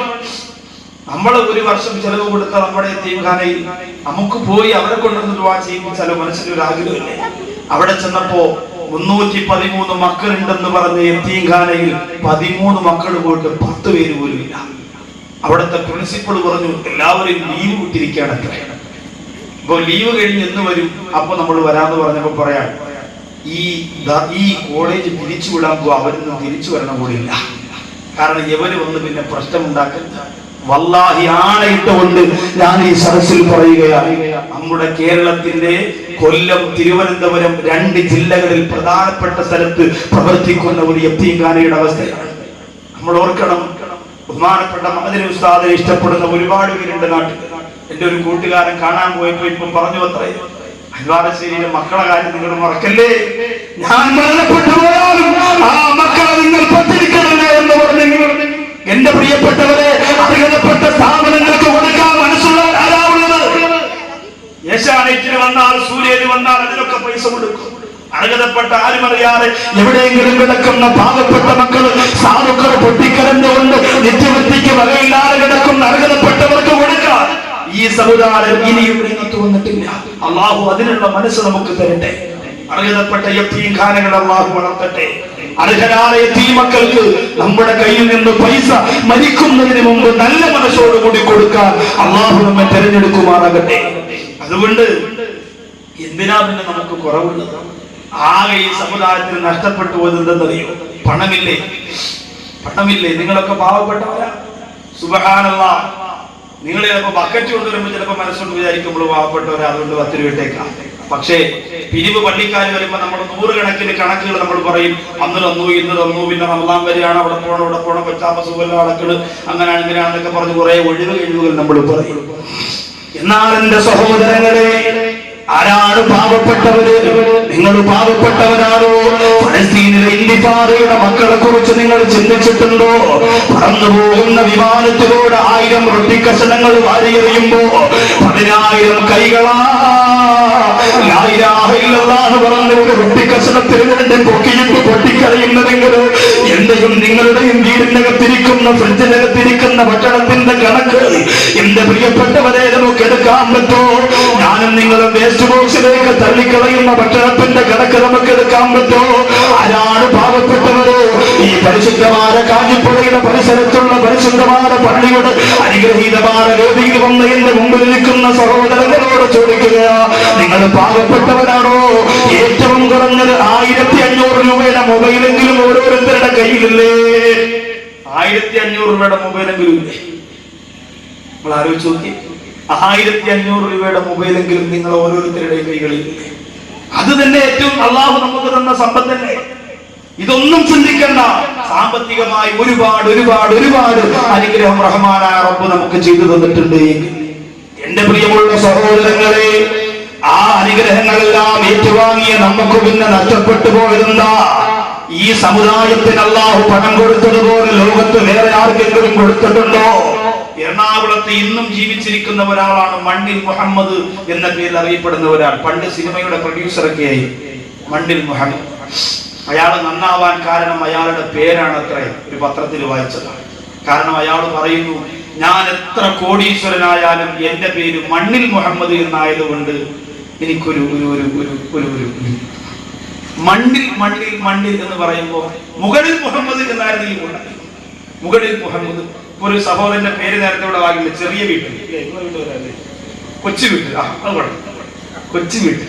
Speaker 1: നമ്മൾ 1 വർഷം ചെലവ് കൊടുത്ത നമ്മുടെ യതീംഖാനയിൽ നമുക്ക് പോയി അവരെ കൊണ്ടുവന്ന് ദുആ ചെയ്യിപ്പിച്ചാലോ? മനസ്സിലൊരു ആഗ്രഹമില്ലേ? അവിടെ ചെന്നപ്പോ 313 മക്കളുണ്ടെന്ന് പറഞ്ഞ യതീംഖാനയിൽ 13 മക്കൾ പോയിട്ട് 10 പേര് പോലും ഇല്ല. അവിടുത്തെ പ്രിൻസിപ്പൾ പറഞ്ഞു, എല്ലാവരെയും ലീവ് വിട്ടിരിക്കുകയാണ്. അപ്പൊ ലീവ് കഴിഞ്ഞ് എന്ന് വരും? അപ്പൊ നമ്മൾ വരാന്ന് പറഞ്ഞപ്പോ പറയാം, ഈ കോളേജ് തിരിച്ചുവിടാൻ പോവാ, അവരൊന്നും തിരിച്ചു വരണ കൂടിയില്ല. കാരണം ഇവര് വന്ന് പിന്നെ പ്രശ്നമുണ്ടാക്കുന്ന വല്ലാഹി ആണയിട്ടുകൊണ്ട് ഞാൻ ഈ സദസ്സിൽ പറയുകയാണ്, നമ്മുടെ കേരളത്തിന്റെ കൊല്ലം, തിരുവനന്തപുരം 2 ജില്ലകളിൽ പ്രധാനപ്പെട്ട സ്ഥലത്ത് പ്രവർത്തിക്കുന്ന ഒരു യത്തീംഖാനയുടെ അവസ്ഥയാണ്. നമ്മൾ ഓർക്കണം, ബഹുമാനപ്പെട്ട മഅദനി ഉസ്താദിനെ ഇഷ്ടപ്പെടുന്ന ഒരുപാട് പേരുണ്ട് നാട്ടിൽ. എന്റെ ഒരു കൂട്ടുകാരൻ കാണാൻ പോയപ്പോ ഇപ്പം പറഞ്ഞു അത്രേ, അൽവാറശ്ശേരിയിലെ മക്കളെ കാര്യം നിങ്ങൾ മറക്കല്ലേ, ഞാൻ മരണപ്പെട്ടു പോയാലും ആ മക്കളെ നിങ്ങൾ പറ്റിരിക്കണമേ എന്ന് പറഞ്ഞു. എന്റെ പ്രിയപ്പെട്ടവരെ, അർഹതപ്പെട്ട സ്ഥാപനങ്ങൾക്ക് കൊടുക്കാൻ മനസ്സുള്ളവരാരാവുള്ളത്? ഏഷ്യാനെറ്റിന് വന്നാൽ, സൂര്യന് വന്നാൽ അതിനൊക്കെ പൈസ കൊടുക്കും. അർഹതപ്പെട്ട ആരും അറിയാതെ എവിടെയെങ്കിലും കിടക്കുന്ന പാവപ്പെട്ട മക്കള് സാധുക്കൾ പൊട്ടിക്കരഞ്ഞുകൊണ്ട് നിത്യവൃത്തിക്ക് വകയില്ലാതെ കിടക്കുന്ന അർഹതപ്പെട്ടവർക്ക് കൊടുക്കാൻ ഈ സമുദായം ഇനിയും രംഗത്ത് വന്നിട്ടില്ല. അള്ളാഹു അതിനുള്ള മനസ്സ് നമുക്ക് തരട്ടെ. അർഹതപ്പെട്ട യത്തീംഖാനകൾ അള്ളാഹു വളർത്തട്ടെ. അർഹരായ യത്തീമക്കൾക്ക് നമ്മുടെ കയ്യിൽ നിന്ന് പൈസ മരിക്കുന്നതിന് മുമ്പ് നല്ല മനസ്സോടുകൂടി കൊടുക്കാൻ അള്ളാഹു നമ്മെ തെരഞ്ഞെടുക്കുമാറാകട്ടെ. അതുകൊണ്ട് എന്തിനാ പിന്നെ നമുക്ക് കുറവുള്ളത്? ആകെ ഈ സമുദായത്തിന് നഷ്ടപ്പെട്ടു പോയതെന്തെന്നറിയോ? പണമില്ലേ? പണമില്ലേ? നിങ്ങളൊക്കെ പാവപ്പെട്ടവരാ. സുബ്ഹാനല്ലാഹ്, നിങ്ങൾ ചിലപ്പോ ബക്കറ്റ് കൊണ്ടുവരുമ്പോൾ ചിലപ്പോ മനസ്സുകൊണ്ട് വിചാരിക്കുമ്പോൾ പാവപ്പെട്ടവരാ, അതുകൊണ്ട് 10 രൂപ ഇട്ടേക്കാം. പക്ഷേ പിരിവ് പള്ളിക്കാർ വരുമ്പോ നമ്മൾ 100 കണക്കിന് കണക്കുകൾ നമ്മൾ പറയും. അന്ന് തന്നു, ഇന്ന് തന്നു, പിന്നെ റമദാൻ വരെയാണ്, അവിടെ പോകണം, ഇവിടെ പോകണം, കൊച്ചാമസുഖല്ല കണക്കുകൾ, അങ്ങനെ അങ്ങനെയാണെന്നൊക്കെ പറഞ്ഞ് കുറെ കഴിവുകൾ നമ്മൾ പറയും. എന്നാൽ എന്റെ സഹോദരങ്ങളെ, ആരാണ് പാവപ്പെട്ടവര്? നിങ്ങൾ പാവപ്പെട്ടവരാണോ? ഫലസ്തീനിലെ ഇന്തിഫാദയുടെ മക്കളെ കുറിച്ച് നിങ്ങൾ ചിന്തിച്ചിട്ടുണ്ടോ? പറന്നു പോകുന്ന വിമാനത്തിലൂടെ 1000 റൊട്ടിക്കഷണങ്ങൾ വാരിയെറിയുമ്പോ 10,000 കൈകളാ ലാ ഇലാഹ ഇല്ലല്ലാഹ് എന്ന് പറഞ്ഞ ഒരു റൊട്ടിക്കഷണത്തിന് വേണ്ടി പൊക്കിയിട്ട് പൊട്ടിക്കറിയുന്നതെങ്കിലും എന്റെയും നിങ്ങളുടെയും വീടിനകത്തിരിക്കുന്ന, ഫ്രിഡ്ജിനകത്തിരിക്കുന്ന ഭക്ഷണത്തിന്റെ കണക്ക് എന്റെ പ്രിയപ്പെട്ടവരെ നമുക്ക് എടുക്കാൻ പറ്റോ? ഞാനും നിങ്ങളും വേസ്റ്റ് ബോക്സിലേക്ക് തള്ളിക്കളയുന്ന ഭക്ഷണത്തിന്റെ കണക്ക് നമുക്ക് എടുക്കാൻ പറ്റോ? ആരാണ് പാവപ്പെട്ടവര്? ഈ പരിശുദ്ധമായ കാഞ്ഞിപ്പുഴയുടെ പരിസരത്തുള്ള പരിശുദ്ധമായ പള്ളിയുടെ അനുഗ്രഹീതമായ വേദിയിൽ വന്ന് എന്റെ മുമ്പിൽ നിൽക്കുന്ന സഹോദരങ്ങളോട് ചോദിക്കുകയാ, നിങ്ങൾ പാവപ്പെട്ടവരാണോ? ഏറ്റവും കുറഞ്ഞത് 1500 രൂപയുടെ മൊബൈലെങ്കിലും ഓരോരുത്തരുടെ കയ്യിലില്ലേ? 1500 രൂപയുടെ മൊബൈലെങ്കിലും ഇല്ലേ? നമ്മൾ ആലോചിച്ച് നോക്കി. 1500 രൂപയുടെ മൊബൈലെങ്കിലും നിങ്ങൾ ഓരോരുത്തരുടെയും കൈകളിൽ. അത് തന്നെ ഏറ്റവും അള്ളാഹു നമുക്ക് തന്ന സമ്പത്തല്ലേ. ഇതൊന്നും ചിന്തിക്കണ്ട. സാമ്പത്തികമായി ഒരുപാട് ഒരുപാട് ഒരുപാട് അനുഗ്രഹം റഹ്മാനായ റബ്ബ് നമുക്ക് ചെയ്തു തന്നിട്ടുണ്ട്. എന്റെ പ്രിയമുള്ള സഹോദരങ്ങളെ, ആ അനുഗ്രഹങ്ങളെല്ലാം ഏറ്റുവാങ്ങിയ നമുക്ക് പിന്നെ നഷ്ടപ്പെട്ടു പോയതെന്താ? ഈ സമുദായത്തിന് അള്ളാഹു പണം കൊടുത്തതുപോലെ ലോകത്ത് വേറെ ആർക്കെങ്കിലും കൊടുത്തിട്ടുണ്ടോ? എറണാകുളത്ത് ഇന്നും ജീവിച്ചിരിക്കുന്ന ഒരാളാണ് മണ്ണിൽ മുഹമ്മദ് എന്ന പേരിൽ അറിയപ്പെടുന്ന ഒരാൾ. പണ്ട് സിനിമയുടെ പ്രൊഡ്യൂസറൊക്കെ ആയി മണ്ണിൽ മുഹമ്മദ്. അയാൾ നന്നാവാൻ കാരണം അയാളുടെ പേരാണ് അത്രേ. ഒരു പത്രത്തിൽ വായിച്ചതാണ്. കാരണം അയാൾ പറയുന്നു, ഞാൻ എത്ര കോടീശ്വരനായാലും എന്റെ പേര് മണ്ണിൽ മുഹമ്മദ് എന്നായതുകൊണ്ട് എനിക്കൊരു മണ്ണിൽ മണ്ണിൽ മണ്ണിൽ എന്ന് പറയുമ്പോൾ മുകളിൽ മുഹമ്മദ് എന്നായിരുന്നു. മുകളിൽ മുഹമ്മദ്. ഒരു സഹോദരന്റെ പേര് നേരത്തെ ഇവിടെ വാങ്ങില്ല. ചെറിയ വീട്ടിൽ, കൊച്ചു വീട്ടിൽ, കൊച്ചു വീട്ടിൽ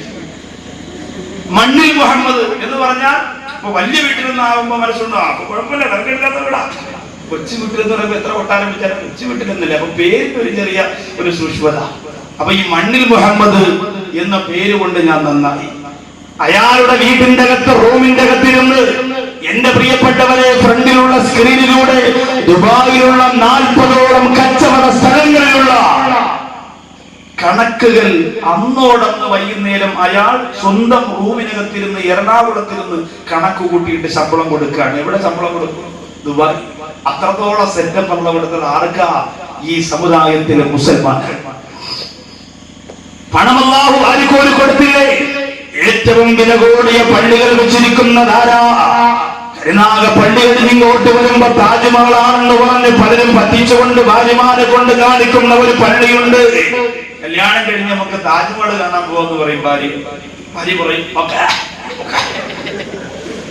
Speaker 1: മണ്ണിൽ മുഹമ്മദ് എന്ന് പറഞ്ഞാൽ ഇപ്പൊ വലിയ വീട്ടിൽ നിന്നാകുമ്പോ മനസ്സുണ്ടോ? അപ്പൊ കുഴപ്പമില്ല, തർക്കമില്ലാത്ത വീടാ. കൊച്ചു വീട്ടിൽ എന്ന് പറയുമ്പോ എത്ര കൊട്ടാരം വിചാരം കൊച്ചു വീട്ടിലെന്നല്ലേ. അപ്പൊ പേരിന് ഒരു ചെറിയ ഒരു സൂക്ഷ്മത. അപ്പൊ ഈ മണ്ണിൽ മുഹമ്മദ് എന്ന പേര് കൊണ്ട് ഞാൻ നന്നായി. അയാളുടെ വീടിന്റെ അകത്ത്, റൂമിന്റെ അകത്തിരുന്ന് എന്റെ പ്രിയപ്പെട്ടവരെ ഫ്രണ്ടിലുള്ള സ്ക്രീനിലൂടെ ദുബായിലുള്ള 40ഓളം കച്ചവട സ്ഥലങ്ങളിലുള്ള കണക്കുകൾ അന്നോടന്ന് വൈകുന്നേരം അയാൾ സ്വന്തം റൂമിനകത്തിരുന്ന് എറണാകുളത്തിരുന്ന് കണക്ക് കൂട്ടിയിട്ട് ശമ്പളം കൊടുക്കുകയാണ്. എവിടെ ശമ്പളം കൊടുക്കും? ദുബായ്. അത്രത്തോളം സെറ്റപ്പ് ഉള്ളവിടുത്തെ ആർക്കാ? ഈ സമുദായത്തിലെ മുസൽമാൻകൾ. പണമല്ലാഹു ആർക്കോര് കൊടുത്തില്ലേ? ഏറ്റവും വില കൂടിയ പള്ളികൾ വെച്ചിരിക്കുന്നതാരാ? കരുനാഗ പള്ളികളിൽ ഇങ്ങോട്ട് വരുമ്പോ താജ്മഹലാണെന്ന് പറഞ്ഞ് പലരും പറ്റിച്ചുകൊണ്ട് ഭാര്യമാരെ കൊണ്ട് കാണിക്കുന്ന ഒരു പള്ളിയുണ്ട്. കല്യാണം കഴിഞ്ഞ് നമുക്ക് താജ്മഹൽ കാണാൻ പോവാന്ന് പറയും ഭാര്യ പറയും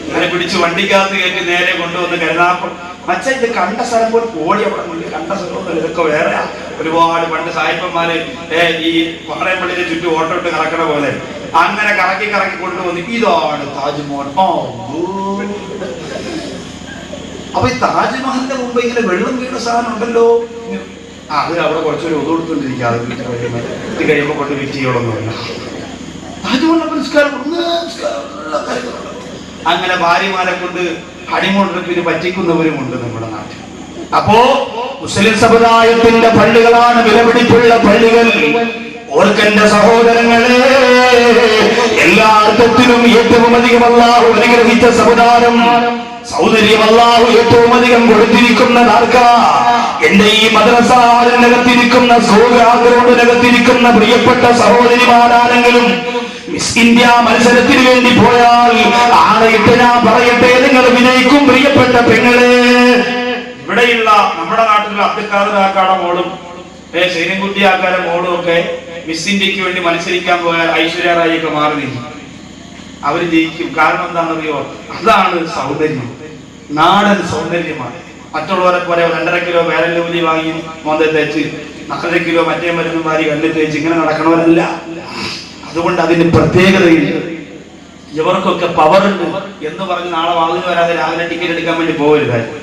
Speaker 1: അങ്ങനെ പിടിച്ച് വണ്ടിക്കകത്ത് കയറ്റി നേരെ കൊണ്ടുവന്ന് മച്ച ഇത് കണ്ട സ്ഥലം പോലെ കോഴി അവിടെ മുന്നിൽ കണ്ട സ്ഥലമൊന്നും ഇതൊക്കെ വേറെ ഒരുപാട് പണ്ട് സായിപ്പന്മാര് ഈ പാളയപ്പള്ളിയുടെ ചുറ്റും ഓട്ടോ ഇട്ട് കറക്കണ പോലെ അങ്ങനെ കറക്കി കറക്കി കൊണ്ടുവന്ന് ഇതാണ് താജ്മഹൽ. അപ്പൊ ഈ താജ്മഹലിന്റെ മുമ്പ് ഇങ്ങനെ വെള്ളം വീണ സാധനം ഉണ്ടല്ലോ, അത് അവിടെ കുറച്ചൊരു ഒതുകൊടുത്തോണ്ടിരിക്കുക. അത് ഇത് കഴിയുമ്പോ കൊണ്ട് വിറ്റ് ചെയ്യണമെന്നില്ല. താജ്മഹലിന്റെ പരിഷ്കാരം അങ്ങനെ ഭാര്യമാരെ കൊണ്ട് ഹണിമൂൺ ട്രിപ്പിന് പറ്റിക്കുന്നവരുമുണ്ട് നമ്മുടെ നാട്ടിൽ. അപ്പോ മുസ്ലിം സമുദായത്തിന്റെ പള്ളികളാണ് വിലപിടിപ്പുള്ള പള്ളികൾ. ഓർക്കെന്റെ സഹോദരങ്ങളെ, എല്ലാ അർത്ഥത്തിലും ഏറ്റവും അധികം അല്ലാഹു അനുഗ്രഹിച്ച സമുദായം, സൗന്ദര്യം അല്ലാഹു ഏറ്റവും അധികം കൊടുത്തിരിക്കുന്നതാർക്കാ? എന്റെ ഈ മദ്രസകത്തിരിക്കുന്ന സൗകര്യത്തിരിക്കുന്ന പ്രിയപ്പെട്ട സഹോദരിമാരാണെങ്കിലും മിസ് ഇന്ത്യ മത്സരത്തിന് വേണ്ടി പോയാൽ ആണയിട്ട് ഞാൻ പറയട്ടെ, നിങ്ങൾ വിജയിക്കും പ്രിയപ്പെട്ട പെങ്ങളെ. ഇവിടെയുള്ള നമ്മുടെ നാട്ടിലുള്ള അബ്ദുൽഖാദർ മോളും സൈനൻകുട്ടി ആക്കാരുടെ മോളും ഒക്കെ മിസ് ഇന്ത്യക്ക് വേണ്ടി മത്സരിക്കാൻ പോയാൽ ഐശ്വര്യ റായി ഒക്കെ മാറി നിൽക്കും. അവര് ജയിക്കും. കാരണം എന്താണെന്നറിയോ? അതാണ് സൗന്ദര്യം, നാടൻ സൗന്ദര്യമാണ്. മറ്റുള്ളവരെ പോലെ 2.5 കിലോ വേരല്ലൂലി വാങ്ങി മോന്തെ തേച്ച് 4 കിലോ മറ്റേ മരുന്ന് മാറി കല്ലിൽ തേച്ച് ഇങ്ങനെ നടക്കണവരല്ല. അതുകൊണ്ട് അതിന് പ്രത്യേകതയില്ല. ഇവർക്കൊക്കെ പവറുണ്ട് എന്ന് പറഞ്ഞ് നാളെ വാതിന് വരാതെ രാവിലെ ടിക്കറ്റ് എടുക്കാൻ വേണ്ടി പോകരുതായിരുന്നു.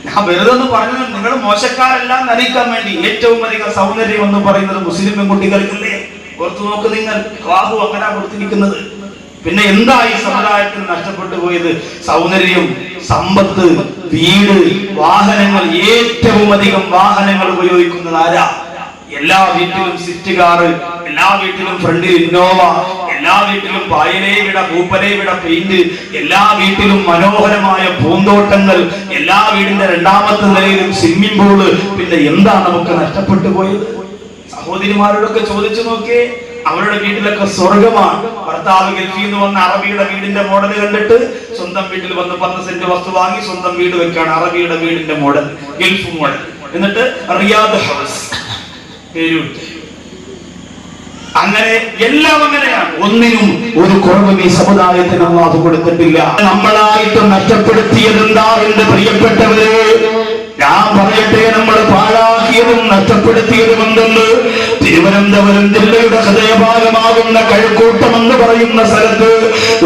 Speaker 1: ഞാൻ വെറുതെ ഒന്ന് പറഞ്ഞത് നിങ്ങൾ മോശക്കാരെല്ലാം നയിക്കാൻ വേണ്ടി. ഏറ്റവും അധികം സൗന്ദര്യം എന്ന് പറയുന്നത് മുസ്ലിം പെൺകുട്ടികൾക്കല്ലേ? ഓർത്തു നോക്ക് നിങ്ങൾ, അല്ലാഹു അങ്ങനെ കൊടുത്തിരിക്കുന്നത്. പിന്നെ എന്താ ഈ സമുദായത്തിന് നഷ്ടപ്പെട്ടു പോയത്? സൗന്ദര്യം, സമ്പത്ത്, വീട്, വാഹനങ്ങൾ. ഏറ്റവും അധികം വാഹനങ്ങൾ ഉപയോഗിക്കുന്നത് ആരാ? എല്ലാ വീട്ടിലും സ്വിഫ്റ്റ് കാറ്, എല്ലാ വീട്ടിലും ഫ്രണ്ടിൽ ഇന്നോവ, എല്ലാ വീട്ടിലും പായലേവിട പൂപ്പലേവിട പെയിന്റ്, എല്ലാ വീട്ടിലും മനോഹരമായ പൂന്തോട്ടങ്ങൾ, എല്ലാ വീടിന്റെ 2ാമത്തെ നിലയിലും സ്വിമ്മിംഗ് പൂള്. പിന്നെ എന്താ നമുക്ക് നഷ്ടപ്പെട്ടു പോയത്? സഹോദരിമാരോടൊക്കെ ചോദിച്ചു നോക്കിയേ, അവരുടെ വീട്ടിലൊക്കെ സ്വർഗമാണ്. ഭർത്താവ് ഗൾഫിൽ നിന്ന് വന്ന അറബിയുടെ വീടിന്റെ മോഡൽ കണ്ടിട്ട് സ്വന്തം വീട്ടിൽ വന്ന് 10 സെന്റ് വസ്തു വാങ്ങി സ്വന്തം വീട് വെക്കാണ്. അറബിയുടെ വീടിന്റെ മോഡൽ, ഗൾഫ് മോഡൽ. എന്നിട്ട് റിയാദ് ഹൗസ് പേരുണ്ട്. അങ്ങനെ എല്ലാം അങ്ങനെയാണ്. ഒന്നിനും ഒരു കുറവും ഈ സമുദായത്തിന് അല്ലാഹു കൊടുത്തിട്ടില്ല. നമ്മളായിട്ട് നഷ്ടപ്പെടുത്തിയത് എന്താ എന്റെ പ്രിയപ്പെട്ടവരെ? ഞാൻ പറയട്ടെ, നമ്മൾ പാഴാക്കിയതും നഷ്ടപ്പെടുത്തിയതും എന്തെന്ന്? തിരുവനന്തപുരം ജില്ലയുടെ ഹൃദയഭാഗമാകുന്ന കഴക്കൂട്ടം എന്ന് പറയുന്ന സ്ഥലത്ത്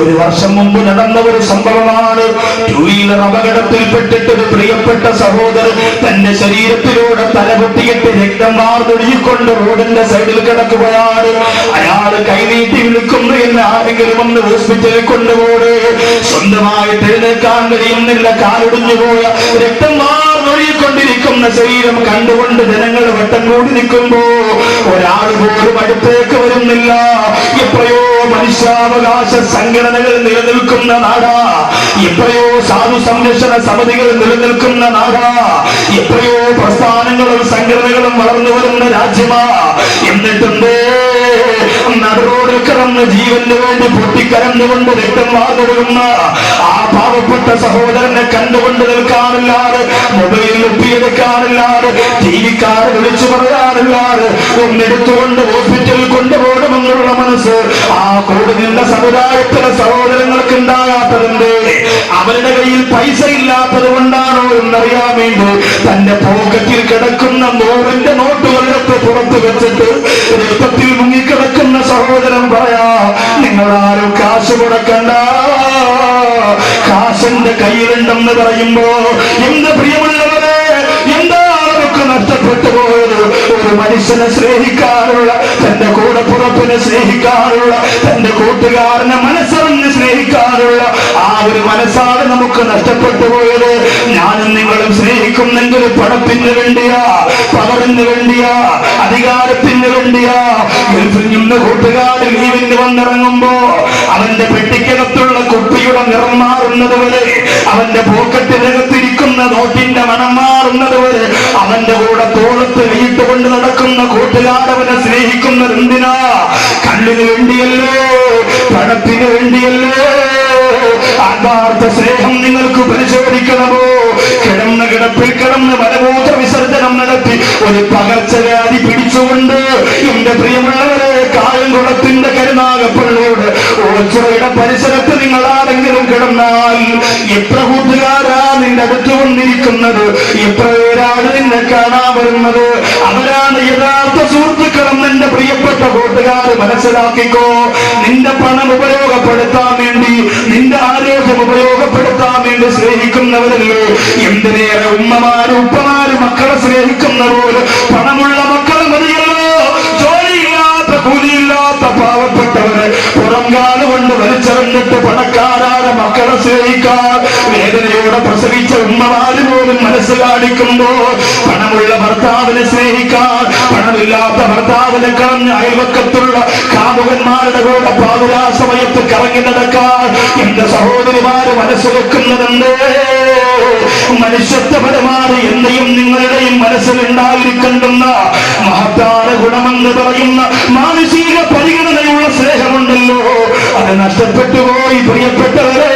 Speaker 1: ഒരു വർഷം മുമ്പ് നടന്ന ഒരു സംഭവമാണ്. 2 വീലർ അപകടത്തിൽപ്പെട്ടിട്ട് ഒരു പ്രിയപ്പെട്ട സഹോദരൻ തന്റെ ശരീരത്തിലൂടെ തലപൊട്ടിയിട്ട് രക്തം വാർന്നൊഴുകിക്കൊണ്ട് റോഡിന്റെ സൈഡിൽ കിടക്കുകയാണ്. അയാൾ കൈനീട്ടി വിളിക്കുന്നു, എന്ന് ആരെങ്കിലും ഒന്ന് ഹോസ്പിറ്റലിൽ കൊണ്ടുപോയി. സ്വന്തമായിട്ട് എഴുന്നേൽക്കാൻ കഴിയുന്നില്ല, കാലൊടിഞ്ഞു പോയ രക്തം ഒഴുകിക്കൊണ്ടിരിക്കുന്ന ശരീരം കണ്ടുകൊണ്ട് ജനങ്ങൾ വട്ടം കൂടി നിൽക്കുമ്പോ ഒരാൾ പോലും അടുത്തേക്ക് വരുന്നില്ല. എത്രയോ മനുഷ്യാവകാശ സംഘടനകൾ നിലനിൽക്കുന്ന നാടാ, എത്രയോ സാധു സംരക്ഷണ സമിതികൾ നിലനിൽക്കുന്ന നാടാ, എത്രയോ പ്രസ്ഥാനങ്ങളും സംഘടനകളും വളർന്നു വരുന്ന രാജ്യമാ. എന്നിട്ടുണ്ടേ നടുറോഡിൽ കിടന്ന് ജീവന് വേണ്ടി പൊട്ടിക്കരന്നുകൊണ്ട് രക്തം വാർന്നൊഴുകുന്ന ആ പാവപ്പെട്ട സഹോദരനെ കണ്ടുകൊണ്ട് നിൽക്കാനില്ലാതെ, മൊബൈലിൽ ഒപ്പിയെടുക്കാനില്ലാതെ, ടിവിക്കാരെ വിളിച്ചു പറയാനില്ലാതെ, ഒന്നെടുത്തുകൊണ്ട് ഹോസ്പിറ്റലിൽ കൊണ്ടുപോകണമെന്നുള്ള മനസ്സ് ആ കൂടെ നിന്ന സമുദായത്തിലെ സഹോദരങ്ങൾക്ക് ഉണ്ടാകാത്തതുണ്ട്. അവരുടെ കയ്യിൽ പൈസ ഇല്ലാത്തത് കൊണ്ടാണോ എന്നറിയാൻ വേണ്ടി തന്റെ പോക്കറ്റിൽ കിടക്കുന്ന 100 നോട്ടുകളെടുത്ത് പുറത്തു വെച്ചിട്ട് രക്തത്തിൽ മുങ്ങിക്കിടക്കുന്ന സഹോദരൻ പറയാ, നിങ്ങളാരും കാശ് കൊടുക്കണ്ട, കാശിന്റെ കയ്യിലുണ്ടെന്ന് പറയുമ്പോ എന്ത് പ്രിയമുള്ളവരെ, എന്താ അവർക്ക് നഷ്ടപ്പെട്ടു പോയത്? ഒരു മനുഷ്യനെ സ്നേഹിക്കാനുള്ള, തന്റെ കൂടപ്പുറപ്പിനെ സ്നേഹിക്കാനുള്ള, തന്റെ കൂട്ടുകാരനെ മനസ്സറിഞ്ഞ് സ്നേഹിക്കാനുള്ള ആ ഒരു മനസ്സാണ് നമുക്ക് നഷ്ടപ്പെട്ടു പോയത്. ഞാനും നിങ്ങളും സ്നേഹിക്കുന്നെങ്കിൽ പണത്തിന് വേണ്ടിയാ, പവറിന് വേണ്ടിയാ, അധികാരത്തിന് വേണ്ടിയാ. ഗൾഫിൽ നിന്ന് കൂട്ടുകാരൻ ലീവിന് വന്നിറങ്ങുമ്പോ അവന്റെ പെട്ടിക്കകത്തുള്ള കുപ്പിയുടെ നിറം മാറുന്നത് വരെ, അവന്റെ പോക്കറ്റിനകത്തിരിക്കുന്ന നോട്ടിന്റെ മണം മാറുന്നത് വരെ, അവന്റെ കൂടെ തോളത്ത് വീട്ടുകൊണ്ട് നടക്കുന്ന കൂട്ടുകാരവനെ സ്നേഹിക്കുന്നത് എന്തിനാ? കണ്ണിന് വേണ്ടിയല്ലേ, പണത്തിന് വേണ്ടിയല്ലേ? ആത്മാർത്ഥ സ്നേഹം നിങ്ങൾക്ക് പരിശോധിക്കണമോ? കിടന്ന കിടപ്പിൽ കിടന്ന് മലമൂത്ര വിസർജനം നടത്തി ഒരു പകർച്ചവ്യാധി പിടിച്ചുകൊണ്ട് എന്റെ പ്രിയമുള്ളവരെ കായംകുളത്തിന്റെ കരുനാഗപ്പള്ളിയോട് ഹുജറയുടെ പരിസരത്ത് നിങ്ങൾ ആരെങ്കിലും കിടന്നാൽ എത്ര കൂട്ടുകാരാ നിന്റെ അടുത്ത് വന്നിരിക്കുന്നത്, എത്ര പേരാണ് നിന്നെ കാണാൻ വരുന്നത്, അവരാണ് യഥാർത്ഥ സുഹൃത്തുക്കളെന്ന് എന്റെ പ്രിയപ്പെട്ട കൂട്ടുകാർ മനസ്സിലാക്കിക്കോ. നിന്റെ പണം ഉപയോഗപ്പെടുത്താൻ വേണ്ടി, നിന്റെ ആരോഗ്യം ഉപയോഗപ്പെടുത്താൻ വേണ്ടി സ്നേഹിക്കുന്നവരല്ലേ. എന്തിനേറെ ഉമ്മമാര് ഉപ്പമാര് മക്കളെ സ്നേഹിക്കുന്ന പോലെ പണമുള്ള മക്കളെ മതിയല്ലോ. ജോലിയില്ലാത്ത കൂലിയില്ലാത്ത പാവപ്പെട്ടവരെ പുറംകാല് കൊണ്ട് വലിച്ചെറിഞ്ഞിട്ട് പണക്കാരായ മക്കളെ സ്നേഹിക്കാൻ വേദനയോടെ പ്രസവിച്ച ഉമ്മമാര് പോലും മനസ്സ് കാണിക്കുമ്പോ പണമുള്ള ഭർത്താവിനെ സ്നേഹിക്കാൻ പണമില്ലാത്ത ഭർത്താവിനെ കളഞ്ഞ് അയൽവക്കത്തുള്ള കാമുകന്മാരുടെ കൂടെ പാതിരാ സമയത്ത് കറങ്ങി നടക്കാൻ എന്റെ സഹോദരിമാര് മനസ്സ് വെക്കുന്നതെന്ന് മനുഷ്യത്വപരമാണ് എന്നെയും നിങ്ങളുടെയും മനസ്സിലുണ്ടായിരിക്കുന്ന മഹത്താന ഗുണമെന്ന് പറയുന്ന മാനസിക പരിഗണനയുള്ള സ്നേഹമുണ്ടല്ലോ, അത് നഷ്ടപ്പെട്ടുപോയി പ്രിയപ്പെട്ടവരെ.